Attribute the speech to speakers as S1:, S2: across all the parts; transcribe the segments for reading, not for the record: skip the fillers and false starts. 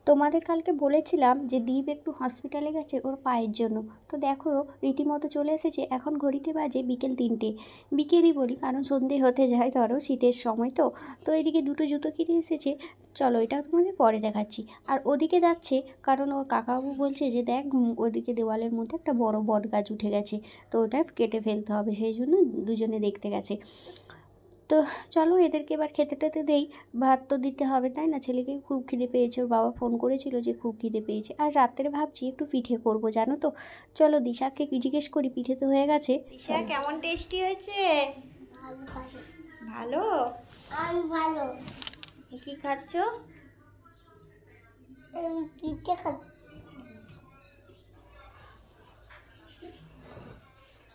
S1: তোমাদের কালকে বলেছিলাম যে দীপ একটু হসপিটালে গেছে ওর পায়ের জন্য। তো দেখো রীতিমতো চলে এসেছে। এখন ঘড়িতে বাজে বিকেল 3টে। বিকেলই বলি কারণ সন্ধে হতে যায়, ধরো শীতের সময় তো। তো এদিকে দুটো জুতো কিনে এসেছে। চলো এটা তোমাদের পরে দেখাচ্ছি। আর ওদিকে যাচ্ছে কারণ ওর কাকাবাবু বলছে যে দেখ ওদিকে দেওয়ালের মধ্যে একটা বড় বট গাছ উঠে গেছে, তো ওটা কেটে ফেলতে হবে, সেই জন্য দুজনে দেখতে গেছে। তো চলো এদেরকে এবার খেতে টেতে দেই। ভাত তো দিতে হবে তাই না, ছেলেকে খুব খিদে পেয়েছে, ওর বাবা ফোন করেছিল যে খুব খিদে পেয়েছে। আর রাত্রে ভাবছি একটু পিঠে করব জানো তো। চলো দিশাকে জিজ্ঞেস করি, পিঠে তো হয়ে গেছে। দিশা কেমন টেস্টি হয়েছে? ভালো।
S2: ভালো।
S1: কি খাচ্ছ?
S2: পিঠে খাচ্ছি।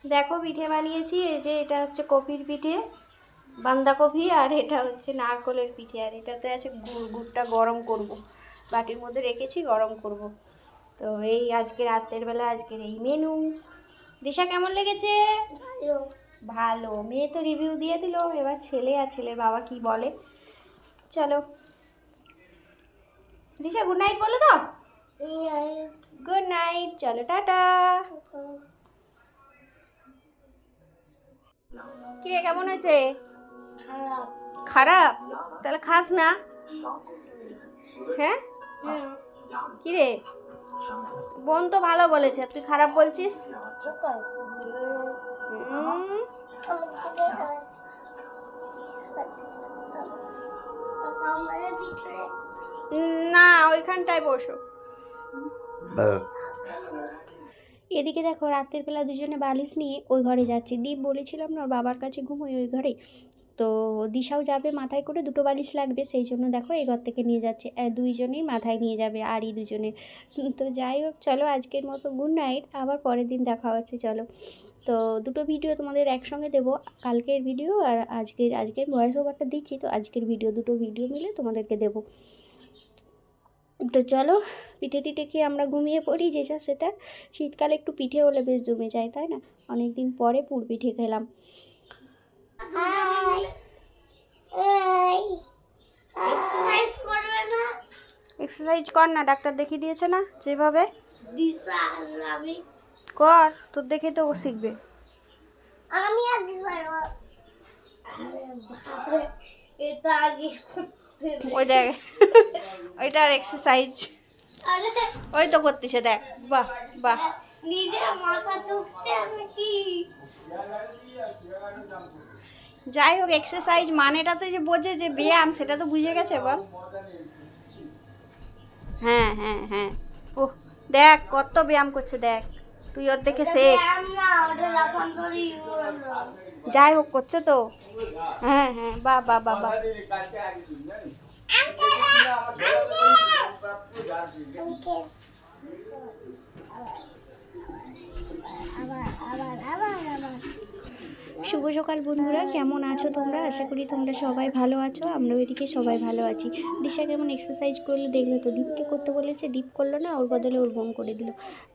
S1: দেখো পিঠে বানিয়েছি, এই যে এটা হচ্ছে কপির পিঠে, বাঁধাকপি, আর এটা হচ্ছে নারকলের পিঠে। আর এটাতে আছে গুড়, গুড়টা গরম করব, বাটির মধ্যে রেখেছি গরম করব। তো এই আজকে রাতের বেলা আজকের এই মেনু। দিশা কেমন লেগেছে?
S2: ভালো।
S1: ভালো। মেয়ে তো রিভিউ দিয়ে দিল, এবার ছেলে আর ছেলের বাবা কি বলে। চলো দিশা গুড নাইট বলো তো। গুড নাইট, চলো টাটা। কে কেমন আছে?
S2: খারাপ।
S1: খারাপ? তাহলে খাস না। হ্যাঁ কি রে, বোন তো ভালো বলেছে, তুই খারাপ বলছিস। না ওইখানটায় বসো। এদিকে দেখো রাতের বেলা দুজনে বালিশ নিয়ে ওই ঘরে যাচ্ছি। দীপ বলেছিলাম না ওর বাবার কাছে ঘুমোই ওই ঘরে, তো দিশাও যাবে, মাথায় করে দুটো বালিশ লাগবে, সেই জন্য দেখো এই ঘর থেকে নিয়ে যাচ্ছে। দুইজনেই মাথায় নিয়ে যাবে আর এই দুজনে। তো যাই হোক চলো আজকের মতো গুড নাইট, আবার পরের দিন দেখা হচ্ছে। চলো, তো দুটো ভিডিও তোমাদের একসঙ্গে দেবো, কালকের ভিডিও আর আজকের ভয়েস ওভারটা দিচ্ছি, তো আজকের ভিডিও দুটো ভিডিও মিলে তোমাদেরকে দেবো। তো চলো পিঠে টিঠে খেয়ে আমরা ঘুমিয়ে পড়ি, যেটা সেটা। শীতকালে একটু পিঠে হলে বেশ জমে যায় তাই না, অনেক দিন পরে পুর পিঠে খেলাম। এক্সারসাইজ কর না, ডাক্তার দেখিয়ে দিয়েছে না যেভাবে। কর, তোর দেখে তো ও শিখবে।
S2: আমি আগে করব। বাপরে, এটা আগে
S1: ওই দেখ ওইটার এক্সারসাইজ, ওই তো করতেছে দেখ। বাহ বাহ,
S2: নিজে মাথা ঢুকছে নাকি?
S1: যাই হোক এক্সারসাইজ মানেটা তো যে বোঝে যে ব্যায়াম, সেটা তো বুঝে গেছে বল। হ্যাঁ হ্যাঁ হ্যাঁ, ও দেখ কত ব্যায়াম করছে দেখ, তুই ওর দেখে শেখ। যাই হোক করছে তো। হ্যাঁ হ্যাঁ, বাহ বাহ বাহ বাহ। শুভ সকাল বন্ধুরা, কেমন আছো তোমরা? আশা করি তোমরা সবাই ভালো আছো, আমরাও এদিকে সবাই ভালো আছি। দিশা কেমন এক্সারসাইজ করলে দেখলে তো, দীপকে করতে বলেছে, দীপ করলো না, ওর বদলে ওর বোন করে দিল।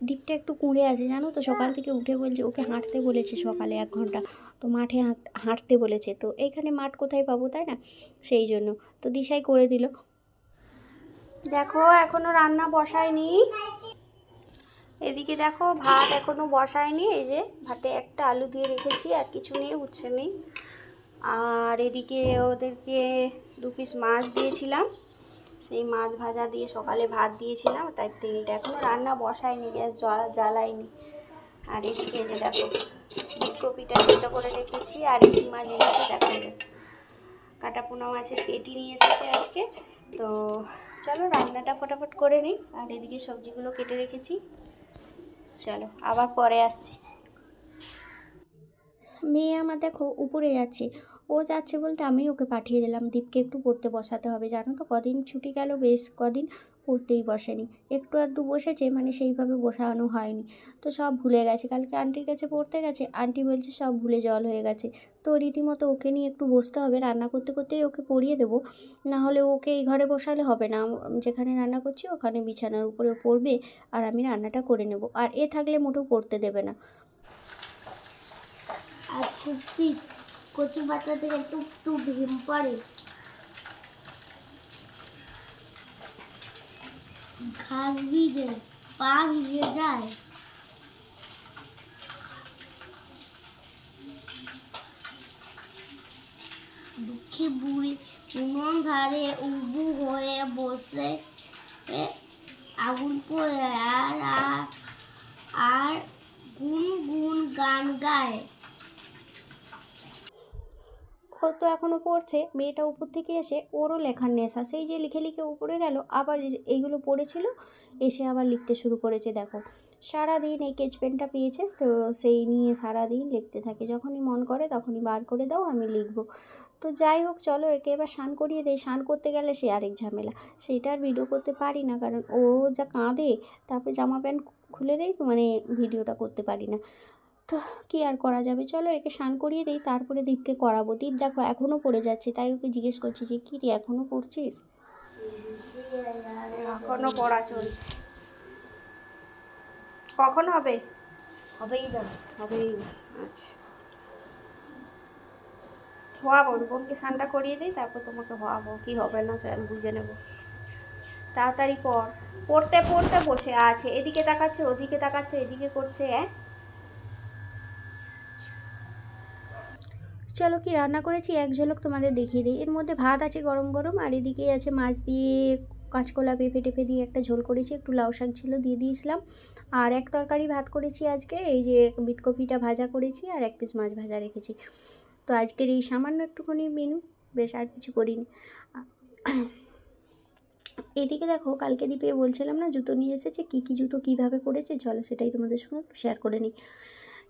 S1: দীপটা একটু কুঁড়ে আছে জানো তো, সকাল থেকে উঠে বলছে ওকে হাঁটতে বলেছে সকালে 1 ঘন্টা, তো মাঠে হাঁটতে বলেছে, তো এইখানে মাঠ কোথায় পাবো তাই না, সেই জন্য তো দিশাই করে দিল। দেখো এখনও রান্না বসায়নি, এদিকে দেখো ভাত এখনও বসায়নি, এই যে ভাতে একটা আলু দিয়ে রেখেছি, আর কিছু নেই, উচ্ছে নেই। আর এদিকে ওদেরকে 2 পিস মাছ দিয়েছিলাম, সেই মাছ ভাজা দিয়ে সকালে ভাত দিয়েছিলাম, তাই তেলটা এখনও রান্না বসায়নি, গ্যাস জ্বালাইনি। আর এদিকে যে দেখো ফুলকপিটা সিদ্ধ করে রেখেছি, আর এই মাছ এনেছি দেখো, কাটা পোনা মাছের পেটি নিয়ে এসেছে আজকে। তো চলো রান্নাটা ফটাফট করে নিই, আর এদিকে সবজিগুলো কেটে রেখেছি। চলো আবার পরে আসছি। মেয়ে আমার দেখো উপরে যাচ্ছে, ও যাচ্ছে বলতে আমি ওকে পাঠিয়ে দিলাম। দীপকে একটু পড়তে বসাতে হবে, জানো তো কদিন ছুটি গেল, বেশ কদিন পড়তেই বসেনি, একটু আধটু বসেছে, মানে সেইভাবে বসানো হয়নি, তো সব ভুলে গেছে। কালকে আন্টির কাছে পড়তে গেছে, আন্টি বলছে সব ভুলে জল হয়ে গেছে। তো রীতিমতো ওকে নিয়ে একটু বসতে হবে, রান্না করতে করতেই ওকে পড়িয়ে দেবো, না হলে ওকে এই ঘরে বসালে হবে না, যেখানে রান্না করছি ওখানে বিছানার উপরে পড়বে, আর আমি রান্নাটা করে নেব, আর এ থাকলে মোটেও পড়তে দেবে না।
S2: আর কচি পাতা থেকে একটু ভীম পড়ে। ঘাস ভিজে পা ভিজে যায়। দুঃখী বুড়ি উনুন ধারে উবু হয়ে বসে আগুন পড়ে আর আর আর গুন গুন গান গায়।
S1: ও তো এখনও পড়ছে, মেয়েটা উপর থেকে এসে ওরও লেখার নেশা, সেই যে লিখে লিখে উপরে গেল, আবার এইগুলো পড়েছিল, এসে আবার লিখতে শুরু করেছে। দেখো সারাদিন এই স্কেচ পেনটা পেয়েছে, তো সেই নিয়ে সারাদিন লিখতে থাকে, যখনই মন করে তখনই বার করে দাও, আমি লিখবো। তো যাই হোক চলো, একে এবার স্নান করিয়ে দেয়। স্নান করতে গেলে সে আরেক ঝামেলা, সেইটা আর ভিডিও করতে পারি না, কারণ ও যা কাঁদে, তারপর জামা প্যান্ট খুলে দেয়, মানে ভিডিওটা করতে পারি না। তো কী আর করা যাবে, চলো একে স্নান করিয়ে দিই, তারপরে দীপকে করাবো। দীপ দেখো এখনও পড়ে যাচ্ছে, তাই ওকে জিজ্ঞেস করছি যে কী রে এখনও পড়ছিস? এখনও পড়া চলছে। কখন হবে?
S2: হবেই না।
S1: হবেই না। আচ্ছা হওয়াবো, বোনকে স্নানটা করিয়ে দিই, তারপর তোমাকে হওয়াবো। কী হবে না সে আমি বুঝে নেব। তাড়াতাড়ি পড়। পড়তে পড়তে বসে আছে, এদিকে তাকাচ্ছে ওদিকে তাকাচ্ছে, এদিকে করছে। চলো কি রান্না করেছি এক ঝলক তোমাদের দেখিয়ে দিই। এর মধ্যে ভাত আছে গরম গরম, আর এদিকে আছে মাছ দিয়ে কাঁচকলা পেঁপে টেপে দিয়ে একটা ঝোল করেছি, একটু লাউ শাক ছিল দিয়ে দিয়েছিলাম, আর এক তরকারি ভাত করেছি আজকে, এই যে বিটকপিটা ভাজা করেছি, আর এক পিস মাছ ভাজা রেখেছি। তো আজকের এই সামান্য একটুখানি মেনু, বেশ আর কিছু করিনি। এদিকে দেখো, কালকে দীপে বলছিলাম না জুতো নিয়ে এসেছে, কী কী জুতো কীভাবে করেছে, চলো সেটাই তোমাদের সঙ্গে শেয়ার করে নিই।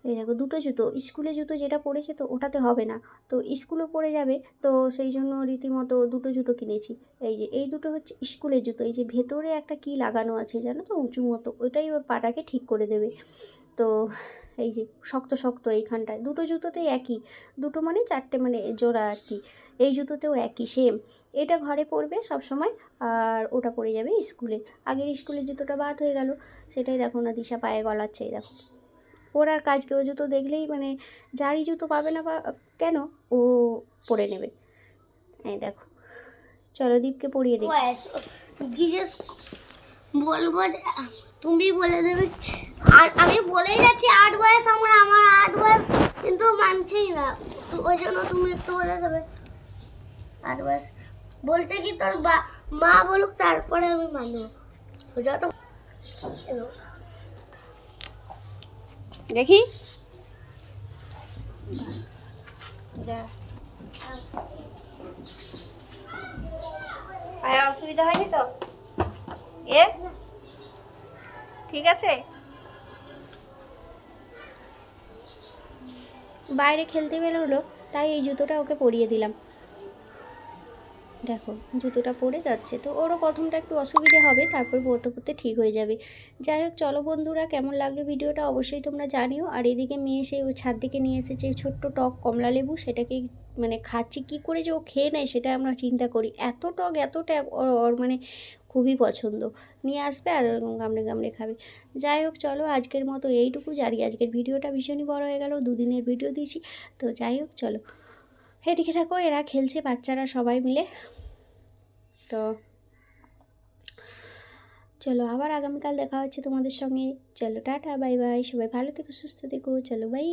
S1: এই দেখো দুটো জুতো, স্কুলে জুতো যেটা পরেছে তো ওটাতে হবে না, তো স্কুলও পরে যাবে, তো সেই জন্য রীতিমতো দুটো জুতো কিনেছি। এই যে এই দুটো হচ্ছে স্কুলের জুতো, এই যে ভেতরে একটা কি লাগানো আছে জানো তো, উঁচু মতো, ওটাই ওর পাটাকে ঠিক করে দেবে। তো এই যে শক্ত শক্ত এইখানটায়, দুটো জুতোতেই একই, দুটো মানে চারটে মানে জোড়া আর কি, এই জুতোতেও একই সেম। এটা ঘরে পরবে সব সময়, আর ওটা পরে যাবে স্কুলে। আগের স্কুলের জুতোটা বাদ হয়ে গেল, সেটাই দেখো না দিশা পায়ে গলাচ্ছে, এই দেখো। ওর আর কাজ কেউ জুতো দেখলেই মানে যারই জুতো পাবে না বা কেন ও পরে নেবে। এই দেখো চলো দীপকে পরিয়ে দিই।
S2: জিজ্ঞেস বলবো তুমি বলে দেবে, আর আমি বলেই যাচ্ছি 8 বয়স, আমার 8 বয়স, কিন্তু মানছেই না, তো ওই জন্য তুমি একটু বলে দেবে 8 বয়স। বলছে কি তোর মা বলুক তারপরে আমি মানবো, যত
S1: দেখি যা পায়ে অসুবিধা হয়নি তো? ঠিক আছে। বাইরে খেলতে বেরোলো, তাই এই জুতোটা ওকে পরিয়ে দিলাম। দেখো জুতোটা পরে যাচ্ছে, তো ওরও প্রথমটা একটু অসুবিধে হবে, তারপর পড়তে পড়তে ঠিক হয়ে যাবে। যাই হোক চলো বন্ধুরা, কেমন লাগলো ভিডিওটা অবশ্যই তোমরা জানিও। আর এদিকে মেয়ে সেই ওই ছাদ থেকে নিয়ে এসেছে ছোট্ট টক কমলা লেবু, সেটাকে মানে খাচ্ছি কী করে যে ও খেয়ে নেয় সেটা আমরা চিন্তা করি, এত টক এত টক ওর মানে খুবই পছন্দ। নিয়ে আসবে আর গামড়ে গামড়ে খাবে। যাই হোক চলো আজকের মতো এইটুকু, জানি আজকের ভিডিওটা ভীষণই বড় হয়ে গেল, দুদিনের ভিডিও দিয়েছি। তো যাই হোক চলো, এদিকে থাকো, এরা খেলছে বাচ্চারা সবাই মিলে। তো চলো আবার আগামীকাল দেখা হচ্ছে তোমাদের সঙ্গে। চলো টাটা বাই বাই, সবাই ভালো থেকো সুস্থ থেকো, চলো বাই।